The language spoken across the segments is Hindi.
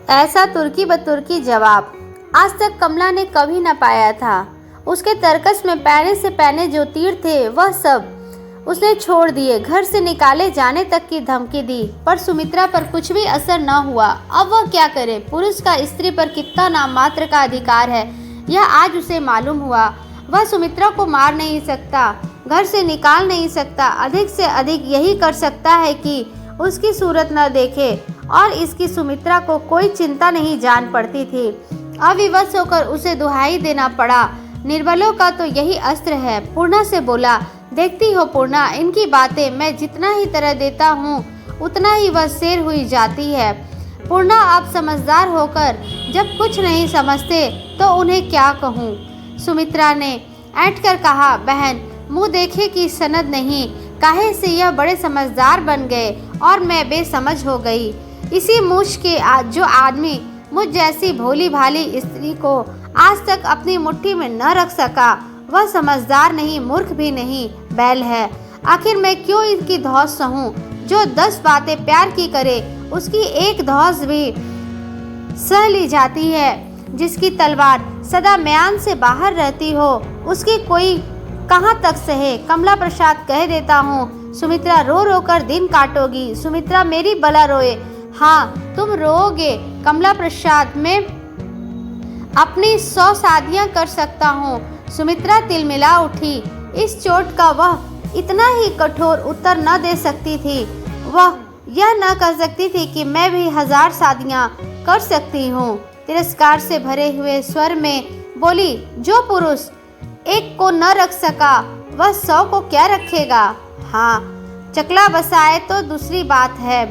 ऐसा तुर्की बतुर्की जवाब आज तक कमला ने कभी न पाया था। उसके तर्कस में पैने से पैने जो तीर थे वह सब उसने छोड़ दिए। घर से निकाले जाने तक की धमकी दी, पर सुमित्रा पर कुछ भी असर न हुआ। अब वह क्या करे? पुरुष का स्त्री पर कितना नाम मात्र का अधिकार है, यह आज उसे मालूम हुआ। वह सुमित्रा को मार नहीं सकता, घर से निकाल नहीं सकता, अधिक से अधिक यही कर सकता है कि उसकी सूरत न देखे। और इसकी सुमित्रा को कोई चिंता नहीं जान पड़ती थी। अविवश होकर उसे दुहाई देना पड़ा। निर्बलों का तो यही अस्त्र है। पूर्णा से बोला, देखती हो पूर्णा, इनकी बातें मैं जितना ही तरह देता हूँ उतना ही वह शेर हुई जाती है। पूर्णा आप समझदार होकर जब कुछ नहीं समझते तो उन्हें क्या कहूँ? सुमित्रा ने ऐंठ कर कहा, बहन मुँह देखे कि सनद नहीं, काहे से यह बड़े समझदार बन गए और मैं बेसमझ हो गई। इसी मूछ के जो आदमी मुझ जैसी भोली भाली स्त्री को आज तक अपनी मुट्ठी में न रख सका, वह समझदार नहीं, मूर्ख भी नहीं, बैल है। आखिर मैं क्यों इनकी धौंस सहूं? जो 10 बातें प्यार की करे उसकी एक धौंस भी सह ली जाती है। जिसकी तलवार सदा म्यान से बाहर रहती हो उसकी कोई कहाँ तक सहे। कमला प्रसाद कह देता हूँ, सुमित्रा रो रो कर दिन काटोगी। सुमित्रा मेरी बला रोए। हाँ तुम रोओगे कमला प्रसाद, मैं अपनी 100 शादियाँ कर सकता हूँ। सुमित्रा तिलमिला उठी। इस चोट का वह इतना ही कठोर उत्तर न दे सकती थी। वह यह न कर सकती थी कि मैं भी 1000 शादियाँ कर सकती हूँ। तिरस्कार से भरे हुए स्वर में बोली, जो पुरुष एक को न रख सका वह 100 को क्या रखेगा? हाँ चकला बसाए तो दूसरी बात है।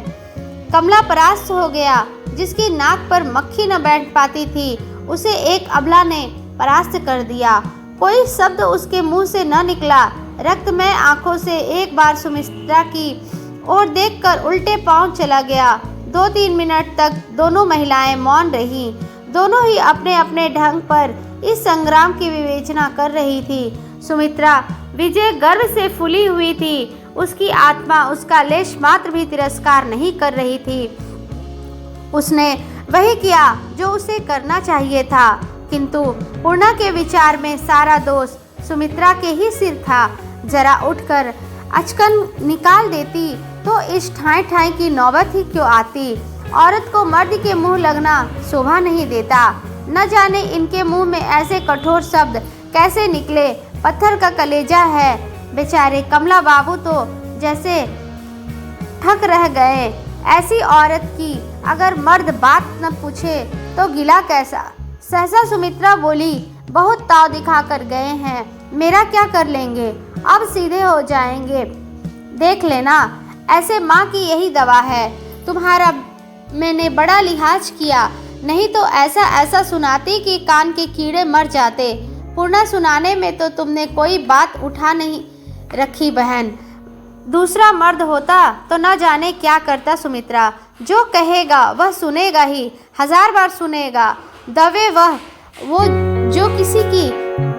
कमला परास्त हो गया। जिसकी नाक पर मक्खी न बैठ पाती थी उसे एक अबला ने परास्त कर दिया। कोई शब्द उसके मुंह से न निकला। रक्तमय आंखों से एक बार सुमित्रा की ओर देखकर उल्टे पांव चला गया। 2-3 मिनट तक दोनों महिलाएं मौन रहीं। दोनों ही अपने अपने ढंग पर इस संग्राम की विवेचना कर रही थी। सुमित्रा विजय गर्व से फूली हुई थी। उसकी आत्मा उसका लेश मात्र भी तिरस्कार नहीं कर रही थी। उसने वही किया जो उसे करना चाहिए था, किंतु पूर्णा के विचार में सारा दोष सुमित्रा के ही सिर था। जरा उठकर अचकन निकाल देती तो इस ठाई ठाई की नौबत ही क्यों आती। औरत को मर्द के मुंह लगना शोभा नहीं देता। न जाने इनके मुंह में ऐसे कठोर शब्द कैसे निकले। पत्थर का कलेजा है। बेचारे कमला बाबू तो जैसे ठक रह गए। ऐसी औरत की अगर मर्द बात न पूछे तो गिला कैसा। सहसा सुमित्रा बोली, बहुत ताव दिखा कर गए हैं, मेरा क्या कर लेंगे? अब सीधे हो जाएंगे। देख लेना, ऐसे माँ की यही दवा है। तुम्हारा मैंने बड़ा लिहाज किया, नहीं तो ऐसा ऐसा सुनाती कि कान के कीड़े मर जाते। पूर्णा सुनाने में तो तुमने कोई बात उठा नहीं रखी बहन। दूसरा मर्द होता तो न जाने क्या करता। सुमित्रा जो कहेगा वह सुनेगा ही, 1000 बार सुनेगा। दवे वो जो किसी की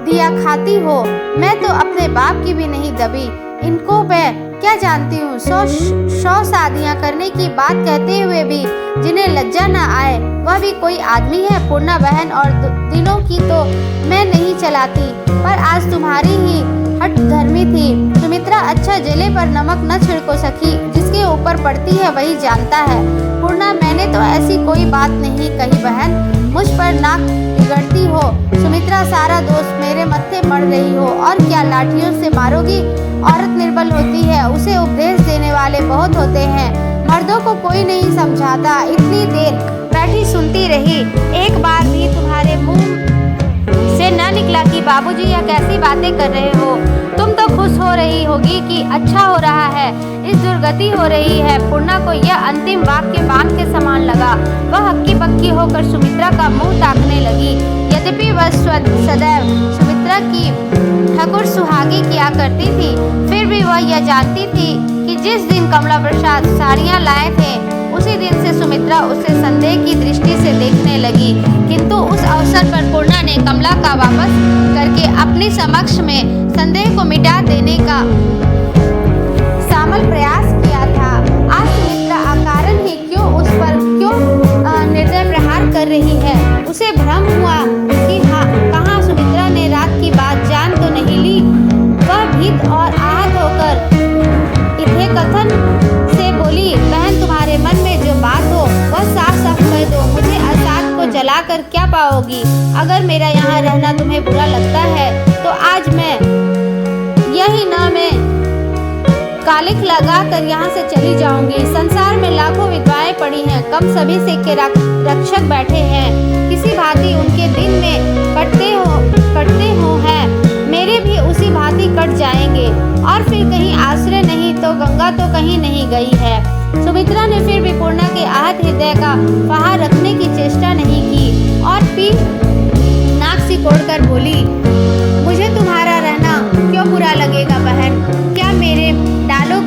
दिया खाती हो। मैं तो अपने बाप की भी नहीं दबी। इनको मैं क्या जानती हूँ। 100 शादियाँ करने की बात कहते हुए भी जिन्हें लज्जा न आए वह भी कोई आदमी है। पूर्णा बहन और दिलों की तो मैं नहीं चलाती, पर आज तुम्हारी ही हट धर्मी थी। सुमित्रा अच्छा जले पर नमक न छिड़को सखी, जिसके ऊपर पड़ती है वही जानता है। पूर्णा मैंने तो ऐसी कोई बात नहीं कही बहन, मुझ पर नाक बिगड़ती हो। सुमित्रा सारा दोष मेरे मत्थे मर रही हो। और क्या लाठियों से मारोगी? औरत निर्बल होती है, उसे उपदेश देने वाले बहुत होते हैं। मर्दों को कोई नहीं समझाता। इतनी देर बैठी सुनती रही, एक बार भी तुम्हारे मुंह से न निकला कि बाबूजी यह कैसी बातें कर रहे हो। तुम तो खुश हो रही होगी कि अच्छा हो रहा है, इस दुर्गति हो रही है। पूर्णा को यह अंतिम वाक्य बाण के समान लगा। वह हक्की बक्की होकर सुमित्रा का मुंह ताकने लगी। यद्यपि वह सदैव सुमित्रा की ठाकुर सुहागी किया करती थी, फिर भी वह यह जानती थी कि जिस दिन कमला प्रसाद साड़ियाँ लाए थे उसी दिन से सुमित्रा उसे संदेह की दृष्टि से देखने लगी। किंतु उस अवसर पर पूर्णा ने कमला का वापस करके अपनी समक्ष में संदेह को मिटा देने का सामल प्रयास किया था। आज सुमित्रा अकारण ही क्यों उस पर निर्दय प्रहार लाकर क्या पाओगी? अगर मेरा यहाँ रहना तुम्हें बुरा लगता है तो आज मैं यही ना मैं कालिख लगा कर यहाँ से चली जाऊंगी। संसार में लाखों विधवाएं पड़ी हैं, कम सभी से के रक्षक बैठे हैं, किसी भांति उनके दिन में कटते हो हैं, मेरे भी उसी भांति कट जाएंगे। और फिर कहीं आश्रय नहीं तो गंगा तो कहीं नहीं गई है। सुमित्रा ने फिर भी पूर्णा के आहत हृदय का पहाड़ रखने की चेष्टा नहीं की और पीठ नाक सिकोड़कर बोली, मुझे तुम्हारा रहना क्यों बुरा लगेगा बहन? क्या मेरे डालों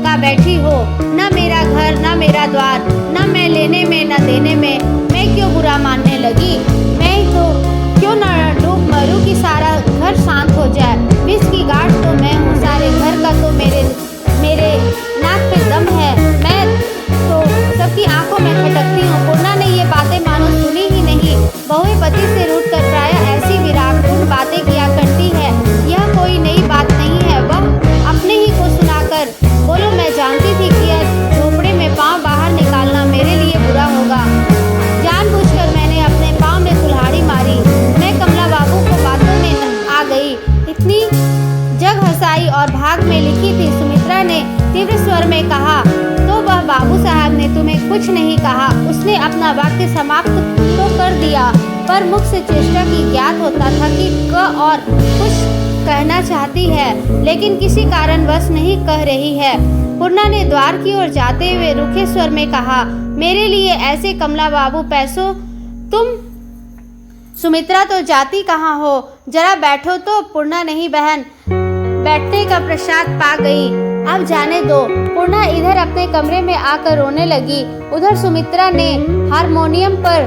का बैठी हो? न मेरा घर, न मेरा द्वार, न मैं लेने में न देने में, मैं क्यों बुरा मानने लगी? मैं तो क्यों न डूब मरूं कि सारा घर शांत हो जाए? विष की गांठ तो मैं हूँ, सारे घर का तो मेरे नाक पे दम है, मैं तो सबकी आंखों में खटकती हूँ। पूर्णा ने ये बातें मानो सुनी ही नहीं। बहुएं पति से रूठकर प्रायः ऐसी विरागपूर्ण बातें किया करती है, यह कोई नई बात नहीं है। वह अपने ही को सुनाकर बोलो, मैं जानती थी कि यह झोपड़े में पाँव बाहर निकालना मेरे लिए बुरा होगा। जानबूझकर मैंने अपने पाँव में कुल्हाड़ी मारी। मैं कमला बाबू को बातों में आ गई, इतनी जग हंसाई और भाग में लिखी थी। सुमित्रा ने तीव्र स्वर में कहा, तो वह बाबू साहब ने तुम्हें कुछ नहीं कहा? उसने अपना वाक्य समाप्त तो कर दिया, पर मुख से चेष्टा की ज्ञात होता था कि और कुछ कहना चाहती है, लेकिन किसी कारणवश नहीं कह रही है। पूर्णा ने द्वार की ओर जाते हुए रूखे स्वर में कहा, मेरे लिए ऐसे कमला बाबू पैसों तुम सुमित्रा तो जाती कहाँ हो? जरा बैठो तो। पूर्णा नहीं बहन, बैठने का प्रसाद पा गई, अब जाने दो। पूर्णा इधर अपने कमरे में आकर रोने लगी, उधर सुमित्रा ने हारमोनियम पर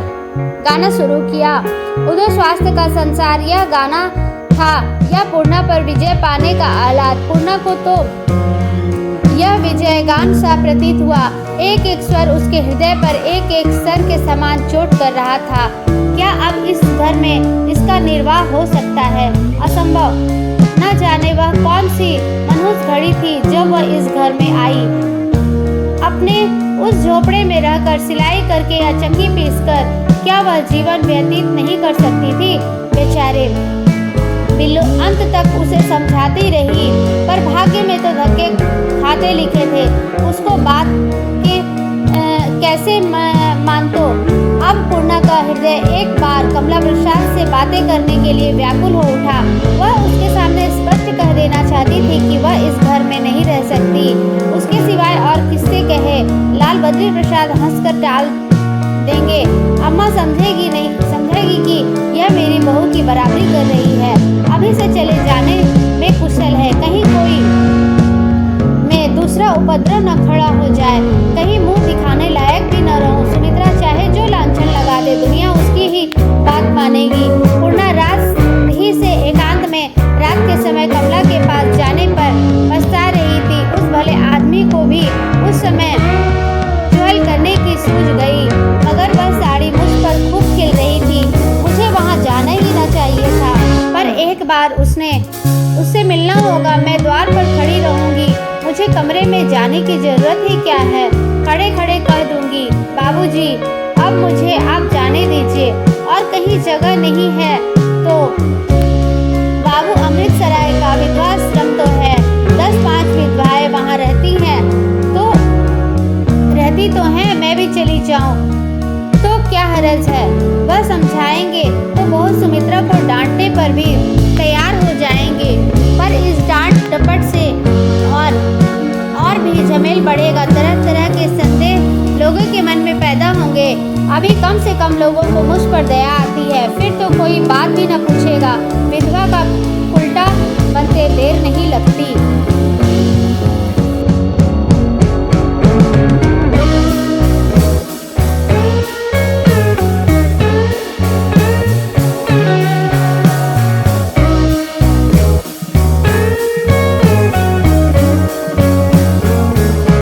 गाना शुरू किया। उधर स्वास्थ्य का संसार यह गाना था या पूर्णा पर विजय पाने का आह्लाद। पूर्णा को तो यह विजय गान सा प्रतीत हुआ। एक एक स्वर उसके हृदय पर एक एक सर के समान चोट कर रहा था। क्या अब इस घर में इसका निर्वाह हो सकता है? असंभव। न जाने वह कौन सी मनहूस घड़ी थी जब वह इस घर में आई। अपने उस झोपड़े में रहकर सिलाई करके या चक्की पीसकर क्या वह जीवन व्यतीत नहीं कर सकती थी? बेचारे बिल्लू अंत तक उसे समझाती रही, पर भाग्य में तो धक्के खाते लिखे थे। उसको बात के कैसे मानतो। अब पूर्णा का हृदय एक बार कमला प्रसाद से बातें करने के लिए व्याकुल हो उठा। वह उसके सामने स्पष्ट कह देना चाहती थी कि वह इस घर में नहीं रह सकती। उसके सिवाय और किससे कहे? लाल बद्री प्रसाद हंसकर टाल देंगे। अम्मा समझेगी कि यह मेरी बहू की बराबरी कर रही है। अभी से चले जाने में कुशल है, कहीं कोई में दूसरा उपद्रव न खड़ा हो जाए, कहीं मुंह दिखाने लायक भी न रहूं। सुमित्रा चाहे जो लांछन लगा दे, दुनिया उसकी ही बात मानेगी। पूर्णा रात ही से एकांत में रात के समय कमला के पास जाने पर पछता रही थी। उस भले आदमी को भी उस समय चुहल करने की सूझ गई, मगर वह साड़ी मुझ पर खूब खिल रही थी। मुझे वहाँ जाना ही न चाहिए था, पर एक बार उससे मिलना होगा। मैं द्वार पर खड़ी रहूंगी, मुझे कमरे में जाने की जरूरत ही क्या है? खड़े खड़े कह दूंगी, बाबूजी अब मुझे आप जाने दीजिए, और कहीं जगह नहीं है तो बाबू अमृतसराय का विधवाश्रम तो है, 10-5 विधवाएं वहाँ रहती तो हैं, मैं भी चली जाऊं तो क्या हरज है? वह समझाएंगे तो बहुत सुमित्रा को डांटने पर भी तैयार हो जाएंगे, पर इस डांट डपट से और भी झमेल बढ़ेगा। तरह तरह के संदेह लोगों के मन में पैदा होंगे। अभी कम से कम लोगों को मुझ पर दया आती है, फिर तो कोई बात भी न पूछेगा। विधवा का उल्टा बनते देर नहीं लगती।